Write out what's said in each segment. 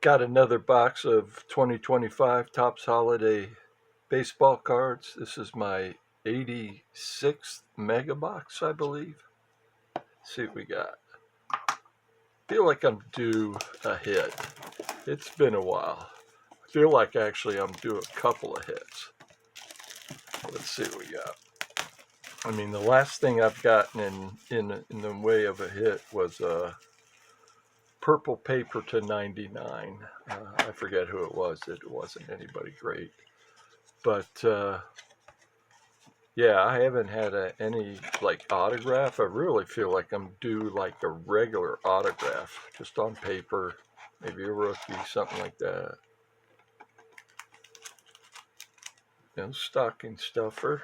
Got another box of 2025 Topps Holiday baseball cards. This is my 86th mega box, I believe. Let's see what we got. Feel like I'm due a hit. It's been a while. I feel like actually I'm due a couple of hits. Let's see what we got. I mean, the last thing I've gotten in the way of a hit was a purple paper to 99. I forget who it was. It wasn't anybody great. But yeah, I haven't had any like autograph. I really feel like I'm due like a regular autograph, just on paper, maybe a rookie, something like that. Stocking stuffer.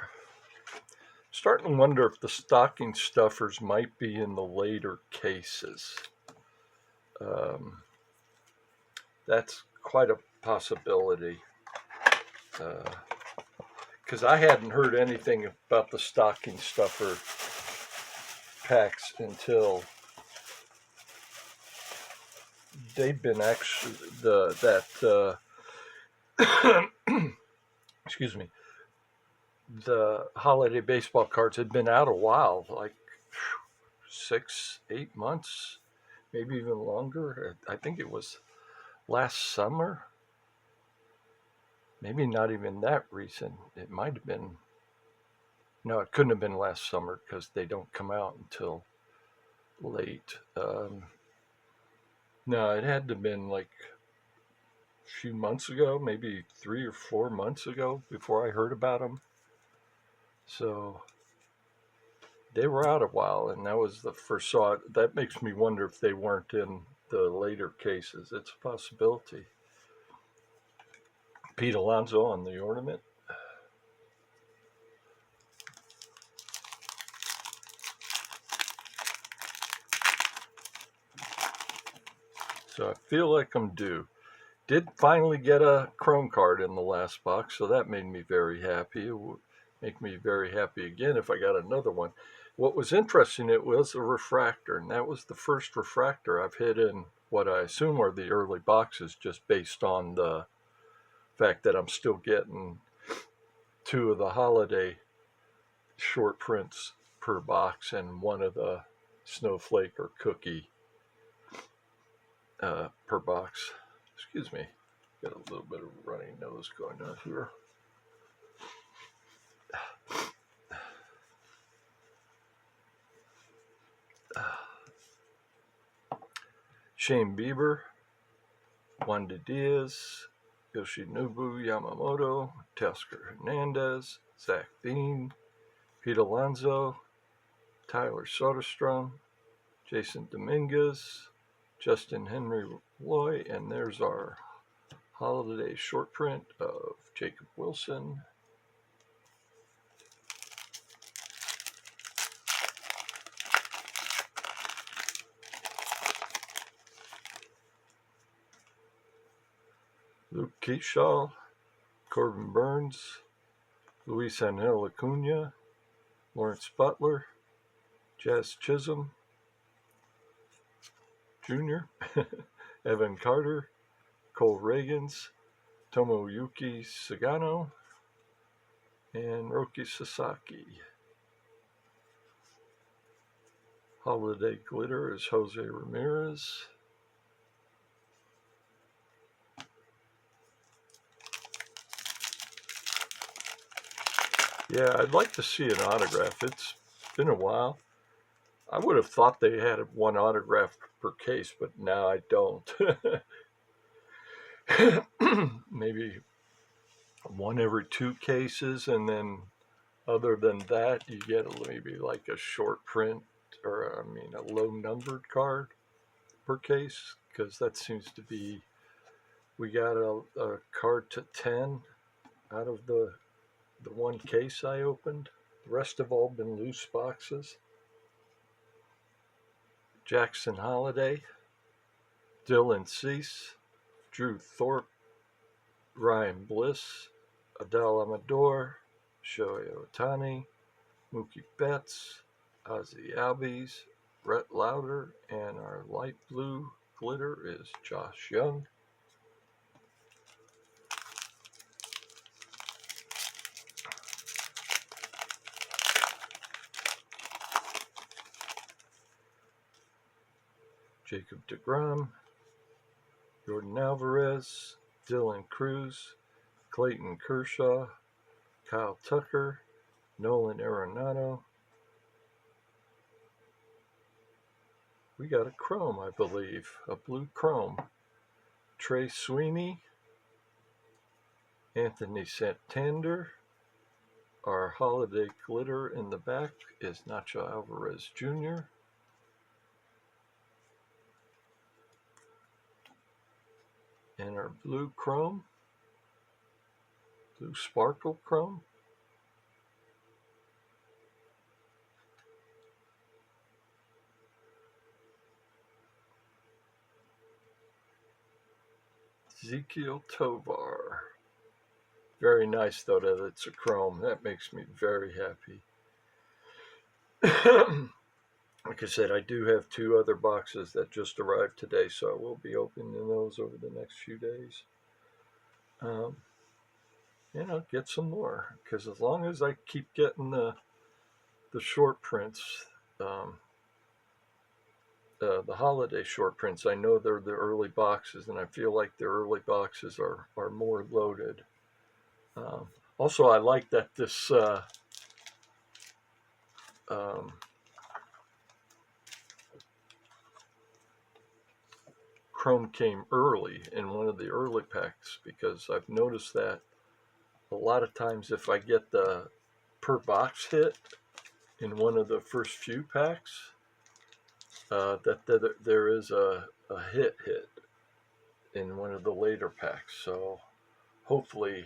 Starting to wonder if the stocking stuffers might be in the later cases. Um, that's quite a possibility. Because I hadn't heard anything about the stocking stuffer packs until they've been actually excuse me, the holiday baseball cards had been out a while, like 6, 8 months, maybe even longer. I think it was last summer. Maybe not even that recent. It might have been. No, it couldn't have been last summer because they don't come out until late. No, it had to have been like a few months ago, maybe 3 or 4 months ago before I heard about them. So they were out a while, and that was the first saw it. That makes me wonder if they weren't in the later cases. It's a possibility. Pete Alonso on the ornament. So I feel like I'm due. Did finally get a Chrome card in the last box, so that made me very happy. It would make me very happy again if I got another one. What was interesting, it was a refractor, and that was the first refractor I've hit in what I assume are the early boxes, just based on the fact that I'm still getting two of the holiday short prints per box and one of the snowflake or cookie per box. Excuse me, got a little bit of runny nose going on here. Shane Bieber, Wanda Diaz, Yoshinobu Yamamoto, Teoscar Hernandez, Zach Bean, Pete Alonso, Tyler Soderstrom, Jason Dominguez, Justin Henry Loy, and there's our holiday short print of Jacob Wilson. Luke Keegshaw, Corbin Burns, Luis Angel Acuna, Lawrence Butler, Jazz Chisholm Jr., Evan Carter, Cole Reagans, Tomoyuki Sagano, and Roki Sasaki. Holiday glitter is Jose Ramirez. Yeah, I'd like to see an autograph. It's been a while. I would have thought they had one autograph per case, but now I don't. Maybe one every two cases, and then other than that, you get maybe like a short print, or I mean a low numbered card per case, because that seems to be, we got a card to 10 out of the one case I opened. The rest have all been loose boxes. Jackson Holiday, Dylan Cease, Drew Thorpe, Ryan Bliss, Adele Amador, Shohei Ohtani, Mookie Betts, Ozzy Albies, Brett Lauder, and our light blue glitter is Josh Young. Jacob deGrom, Jordan Alvarez, Dylan Cruz, Clayton Kershaw, Kyle Tucker, Nolan Arenado. We got a chrome, I believe, a blue chrome. Trey Sweeney, Anthony Santander. Our holiday glitter in the back is Nacho Alvarez Jr. And our blue chrome, blue sparkle chrome, Ezequiel Tovar. Very nice, though, that it's a chrome. That makes me very happy. Like I said, I do have 2 other boxes that just arrived today, so I will be opening those over the next few days. I'll get some more, because as long as I keep getting the short prints, the holiday short prints, I know they're the early boxes, and I feel like the early boxes are more loaded. Also, I like that this chrome came early in one of the early packs, because I've noticed that a lot of times if I get the per box hit in one of the first few packs, that there is a hit in one of the later packs. So hopefully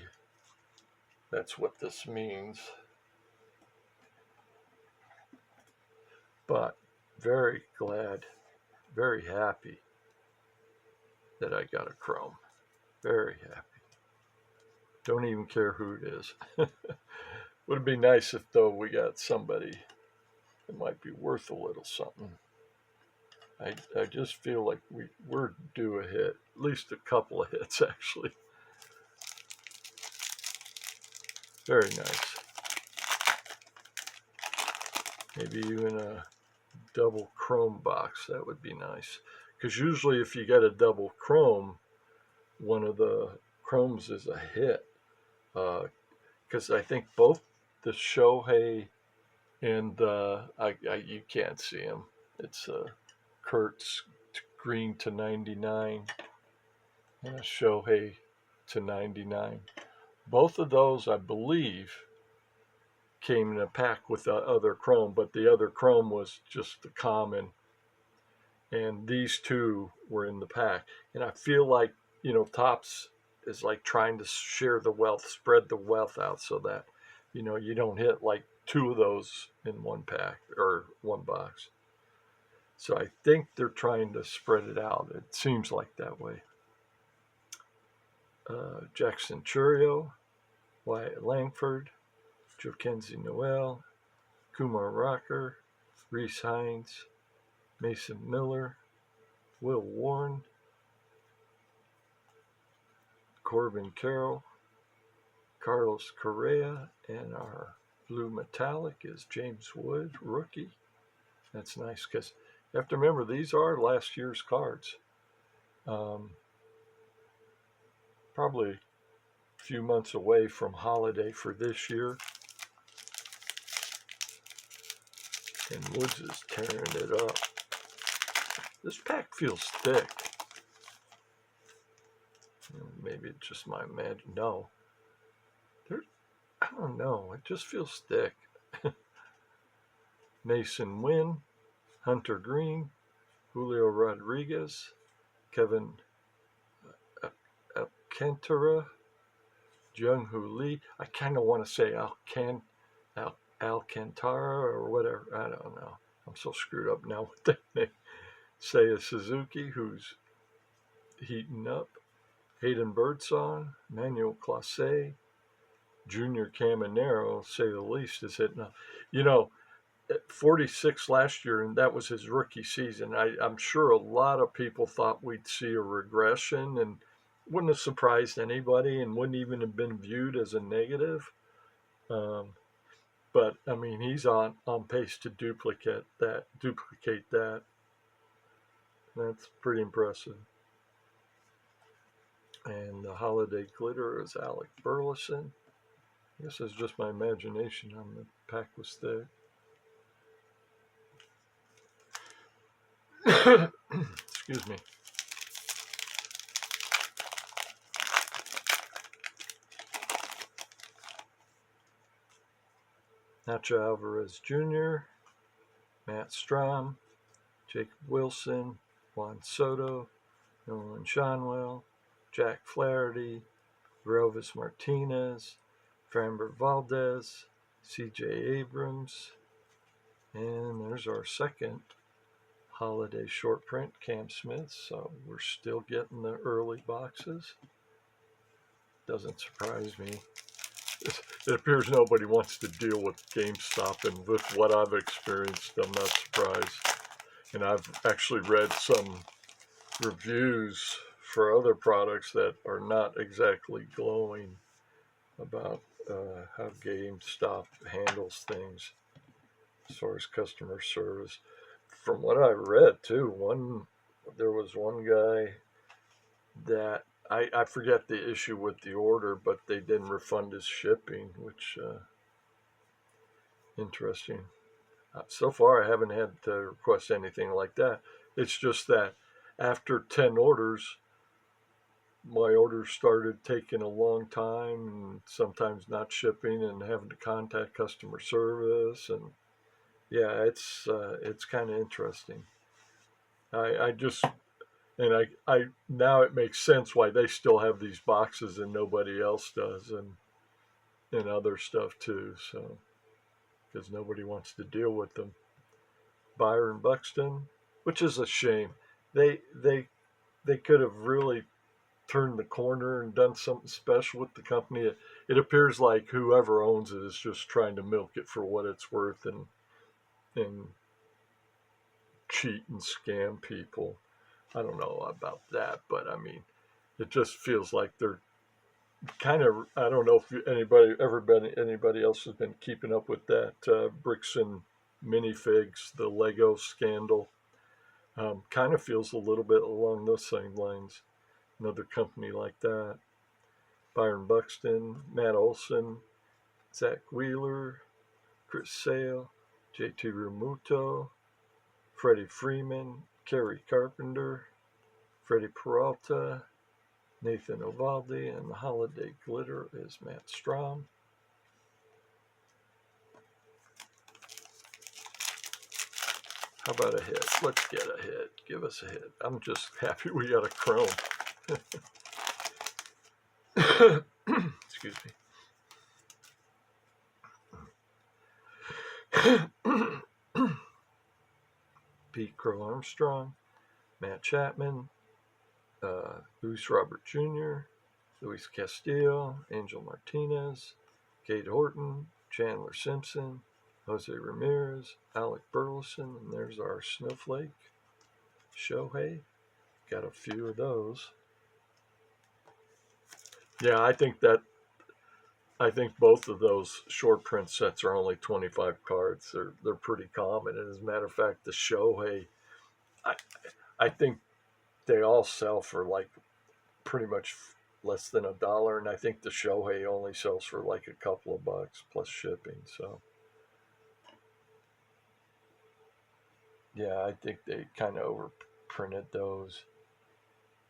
that's what this means. But very glad, very happy that I got a chrome. Very happy. Don't even care who it is. Would be nice if, though, we got somebody that might be worth a little something. I just feel like we're due a hit, at least a couple of hits, actually. Very nice. Maybe even a double chrome box, that would be nice. Because usually if you get a double chrome, one of the chromes is a hit. Because I think both the Shohei and you can't see him. It's Kurtz green to 99 and a Shohei to 99. Both of those, I believe, came in a pack with the other chrome, but the other chrome was just the common, and these 2 were in the pack. And I feel like, Topps is like trying to share the wealth, spread the wealth out, so that you don't hit like 2 of those in one pack or one box. So I think they're trying to spread it out. It seems like that way. Jackson Churio, Wyatt Langford, Joaquin Noel, Kumar Rocker, Reese Hines, Mason Miller, Will Warren, Corbin Carroll, Carlos Correa, and our blue metallic is James Wood, rookie. That's nice, because you have to remember, these are last year's cards. Probably a few months away from holiday for this year. And Woods is tearing it up. This pack feels thick. Maybe it's just my imagine. No. I don't know. It just feels thick. Mason Wynn, Hunter Green, Julio Rodriguez, Kevin Alcantara, Jung-Hoo Lee. I kind of want to say Alcantara or whatever. I don't know. I'm so screwed up now with that name. Seiya Suzuki, who's heating up. Hayden Birdsong, Manuel Clase, Junior Caminero, say the least, is hitting up. At 46 last year, and that was his rookie season. I'm sure a lot of people thought we'd see a regression, and wouldn't have surprised anybody, and wouldn't even have been viewed as a negative. But I mean, he's on pace to duplicate that. That's pretty impressive. And the holiday glitter is Alec Burleson. I guess it's just my imagination on the pack was thick. Excuse me. Nacho Alvarez Jr., Matt Strom, Jacob Wilson, Juan Soto, Nolan Shanwell, Jack Flaherty, Rovis Martinez, Framber Valdez, C.J. Abrams, and there's our second holiday short print, Cam Smith. So we're still getting the early boxes. Doesn't surprise me. It appears nobody wants to deal with GameStop, and with what I've experienced, I'm not surprised. And I've actually read some reviews for other products that are not exactly glowing about how GameStop handles things as far as customer service. From what I read too, there was one guy that I forget the issue with the order, but they didn't refund his shipping, which interesting. So far, I haven't had to request anything like that. It's just that after 10 orders, my orders started taking a long time and sometimes not shipping and having to contact customer service. And yeah, it's kind of interesting. I just and I now it makes sense why they still have these boxes and nobody else does, and other stuff too. So because nobody wants to deal with them. Byron Buxton, which is a shame. They could have really turned the corner and done something special with the company. It appears like whoever owns it is just trying to milk it for what it's worth and cheat and scam people. I don't know about that, but I mean, it just feels like they're kind of. I don't know if anybody else has been keeping up with that bricks and minifigs, the Lego scandal. Kind of feels a little bit along those same lines. Another company like that. Byron Buxton, Matt Olson, Zach Wheeler, Chris Sale, JT Realmuto, Freddie Freeman, Kerry Carpenter, Freddie Peralta, Nathan Ovaldi, and the holiday glitter is Matt Strom. How about a hit? Let's get a hit. Give us a hit. I'm just happy we got a chrome. Excuse me. Pete Crow Armstrong, Matt Chapman, Luis Robert Jr., Luis Castillo, Angel Martinez, Kate Horton, Chandler Simpson, Jose Ramirez, Alec Burleson, and there's our snowflake, Shohei. Got a few of those. Yeah, I think both of those short print sets are only 25 cards. They're pretty common. And as a matter of fact, the Shohei, I I think they all sell for like pretty much less than $1, and I think the Shohei only sells for like a couple of bucks plus shipping. So yeah, I think they kind of overprinted those.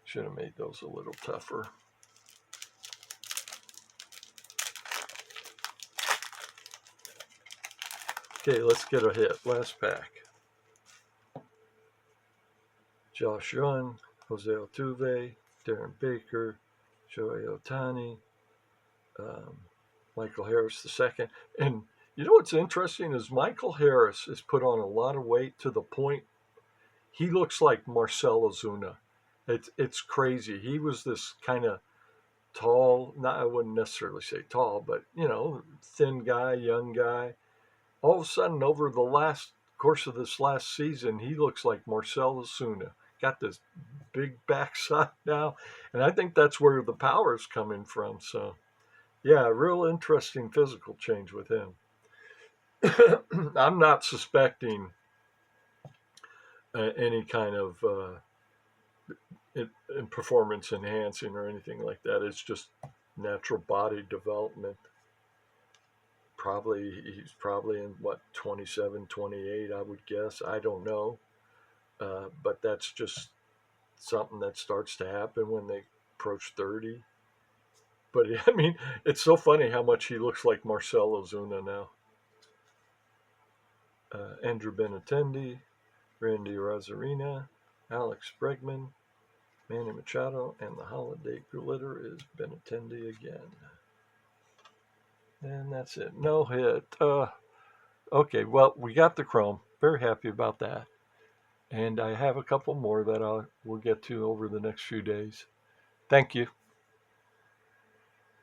Should have made those a little tougher. Okay, let's get a hit. Last pack. Josh Young, Jose Altuve, Darren Baker, Shohei Ohtani, um, Michael Harris II. And you know what's interesting is Michael Harris has put on a lot of weight to the point he looks like Marcell Ozuna. It's crazy. He was this kind of tall, not I wouldn't necessarily say tall, but thin guy, young guy. All of a sudden, over the last course of this last season, he looks like Marcell Ozuna. Got this big backside now, and I think that's where the power is coming from. So, yeah, real interesting physical change with him. I'm not suspecting any kind of in performance enhancing or anything like that. It's just natural body development. He's probably in what, 27, 28, I would guess. I don't know. But that's just something that starts to happen when they approach 30. But I mean, it's so funny how much he looks like Marcelo Zuna now. Andrew Benintendi, Randy Rosarina, Alex Bregman, Manny Machado, and the holiday glitter is Benintendi again. And that's it. No hit. Okay, well, we got the Chrome. Very happy about that. And I have a couple more that I will get to over the next few days. Thank you.